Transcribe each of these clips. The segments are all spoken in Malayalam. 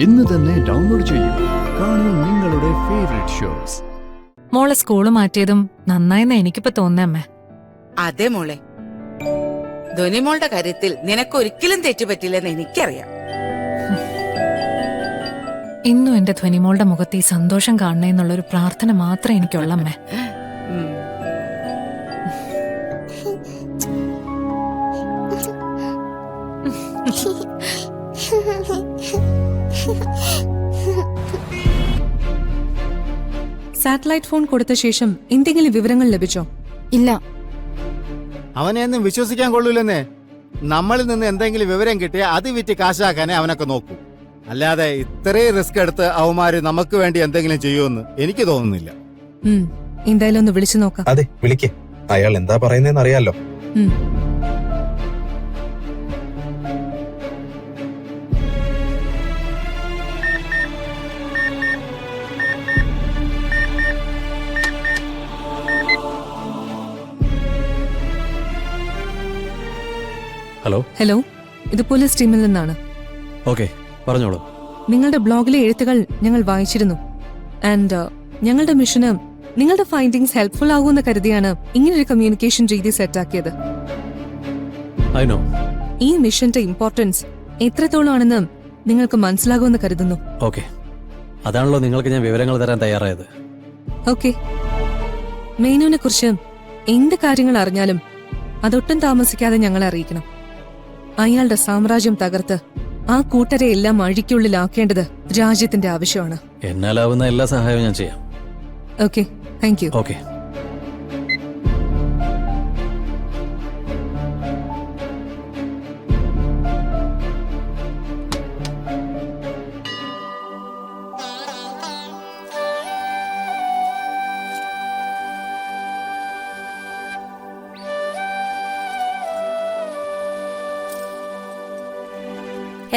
ഇന്ന് തന്നെ ഡൗൺലോഡ് ചെയ്യൂ. കാണൂ നിങ്ങളുടെ ഫേവറേറ്റ് ഷോസ്. മോളെ സ്കൂള് മാറ്റിയതും നന്നായെന്ന് എനിക്കിപ്പോ തോന്നമ്മേ. അതെ മോളെ, ധ്വനിമോളുടെ കാര്യത്തിൽ നിനക്കൊരിക്കലും തെറ്റുപറ്റില്ലെന്ന് എനിക്കറിയാം. ഇന്നും എന്റെ ധ്വനിമോളുടെ മുഖത്ത് ഈ സന്തോഷം കാണണേന്നുള്ളൊരു പ്രാർത്ഥന മാത്രമേ എനിക്കുള്ളമ്മേ. സാറ്റലൈറ്റ് ഫോൺ കൊടുത്ത ശേഷം എന്തെങ്കിലും വിവരങ്ങൾ ലഭിച്ചോ? ഇല്ല. അവനെയൊന്നും വിശ്വസിക്കാൻ കൊള്ളൂലെന്നേ. നമ്മളിൽ നിന്ന് എന്തെങ്കിലും വിവരം കിട്ടിയാൽ അത് വിറ്റ് കാശാക്കാനേ അവനൊക്കെ നോക്കൂ. അല്ലാതെ ഇത്രയും റിസ്ക് എടുത്ത് അവന്മാര് നമുക്ക് വേണ്ടി എന്തെങ്കിലും ചെയ്യുമെന്ന് എനിക്ക് തോന്നുന്നില്ല. എന്തായാലും ഒന്ന് വിളിച്ചു നോക്കാം. അതെ, വിളിക്കേ. അയാൾ എന്താ പറയുന്നതെന്ന് അറിയാലോ. ഹലോ ഹലോ, ഇത് പോലീസ് ടീമിൽ നിന്നാണ്. ഓക്കെ, പറഞ്ഞോളൂ. നിങ്ങളുടെ ബ്ലോഗിലെ എഴുത്തുകൾ ഞങ്ങൾ വായിച്ചിരുന്നു. ആൻഡ് ഞങ്ങളുടെ മിഷന് നിങ്ങളുടെ ഫൈൻഡിങ്സ് ഹെൽപ്ഫുൾ ആകുമെന്ന് കരുതിയാണ് ഇങ്ങനൊരു കമ്മ്യൂണിക്കേഷൻ രീതി സെറ്റാക്കിയത്. ഈ മിഷന്റെ ഇമ്പോർട്ടൻസ് എത്രത്തോളമാണെന്ന് നിങ്ങൾക്ക് മനസ്സിലാകുമെന്ന് കരുതുന്നു. ഓക്കെ, അതാണല്ലോ നിങ്ങൾക്ക് ഞാൻ വിവരങ്ങൾ തരാൻ തയ്യാറായത്. ഓക്കെ, മെയിനുവിനെ കുറിച്ച് എന്ത് കാര്യങ്ങൾ അറിഞ്ഞാലും അതൊട്ടും താമസിക്കാതെ ഞങ്ങളെ അറിയിക്കണം. അയാളുടെ സാമ്രാജ്യം തകർത്ത് ആ കൂട്ടരെ എല്ലാം അഴിക്കുള്ളിലാക്കേണ്ടത് രാജ്യത്തിന്റെ ആവശ്യമാണ്. എന്നാലാവുന്ന എല്ലാ സഹായവും ഞാൻ ചെയ്യാം. Okay, thank you. ഓക്കെ.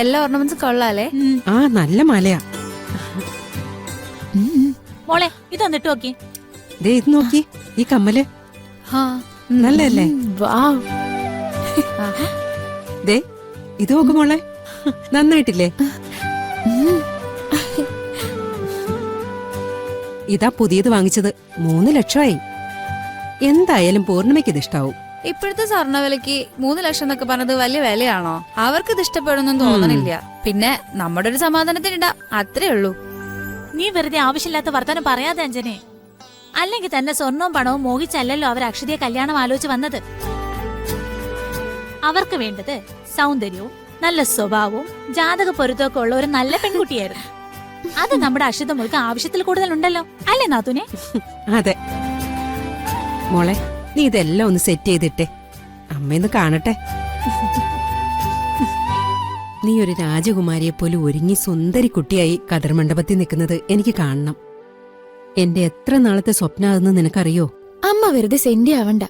എല്ലാ ഓർണമെന്റ്സും കൊള്ളാലേ? ആ, നല്ല മാലയാ. മോളെ ഇതൊന്നിട്ട് നോക്കി. ദേ ഇത് നോക്കി, ഈ കമ്മല് നല്ലല്ലേ? ദേ ഇത് നോക്ക് മോളെ, നന്നായിട്ടില്ലേ? ഇതാ പുതിയത് വാങ്ങിച്ചത്. 3 ലക്ഷമായി. എന്തായാലും പൂർണ്ണിമയ്ക്ക് ഇത് ഇഷ്ടാവും. ഇപ്പോഴത്തെ സ്വർണ്ണവിലക്ക് 3 ലക്ഷം എന്നൊക്കെ പറഞ്ഞത് വലിയ വിലയാണോ? അവർക്ക് ഇത് ഇഷ്ടപ്പെടുന്നൊന്നും തോന്നണില്ല. പിന്നെ നമ്മുടെ ഒരു സമാധാനത്തിനിടാം, അത്രേ ഉള്ളൂ. നീ വെറുതെ ആവശ്യമില്ലാത്ത വർത്തമാനം പറയാതെ അഞ്ജനെ. അല്ലെങ്കിൽ തന്നെ സ്വർണവും പണവും മോഹിച്ചല്ലല്ലോ അവർ അക്ഷതയെ കല്യാണം ആലോചിച്ച് വന്നത്. അവർക്ക് വേണ്ടത് സൗന്ദര്യവും നല്ല സ്വഭാവവും ജാതക പൊരുത്തമൊക്കെ ഉള്ള ഒരു നല്ല പെൺകുട്ടിയായിരുന്നു. അത് നമ്മുടെ അക്ഷിത മോൾക്ക് ആവശ്യത്തിൽ കൂടുതൽ ഉണ്ടല്ലോ, അല്ലേ നാത്തൂനെ? അതെ മോളെ, നീ ഇതെല്ലാം ഒന്ന് സെറ്റ് ചെയ്തിട്ടെ, അമ്മയൊന്ന് കാണട്ടെ. നീ ഒരു രാജകുമാരിയെ പോലെ ഒരുങ്ങി സുന്ദരി കുട്ടിയായി കതിർമണ്ഡപത്തിൽ നിൽക്കുന്നത് എനിക്ക് കാണണം. എന്റെ എത്ര നാളത്തെ സ്വപ്നം അതെന്ന് നിനക്കറിയോ? അമ്മ വെറുതെ സെന്റി ആവണ്ട.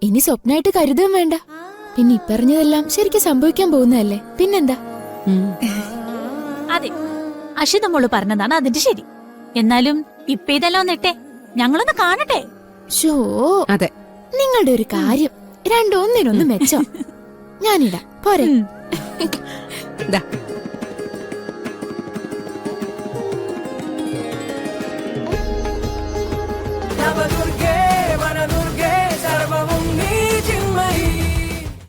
ഇനി സ്വപ്നമായിട്ട് കരുതുകയും വേണ്ട. പിന്നെ ഇപ്പറഞ്ഞതെല്ലാം ശരിക്കും സംഭവിക്കാൻ പോകുന്നതല്ലേ, പിന്നെന്താ? അതെ, അക്ഷിത മോള് പറഞ്ഞതാണ് അതിന്റെ ശരി. എന്നാലും ഇപ്പൊ ഇതെല്ലാം ഒന്നിട്ടെ, ഞങ്ങളൊന്ന് കാണട്ടെ. ഷോ, അതെ, നിങ്ങളുടെ ഒരു കാര്യം രണ്ടൊന്നിനൊന്ന് മെച്ചം. ഞാനിടാം, പോരെ? ദാ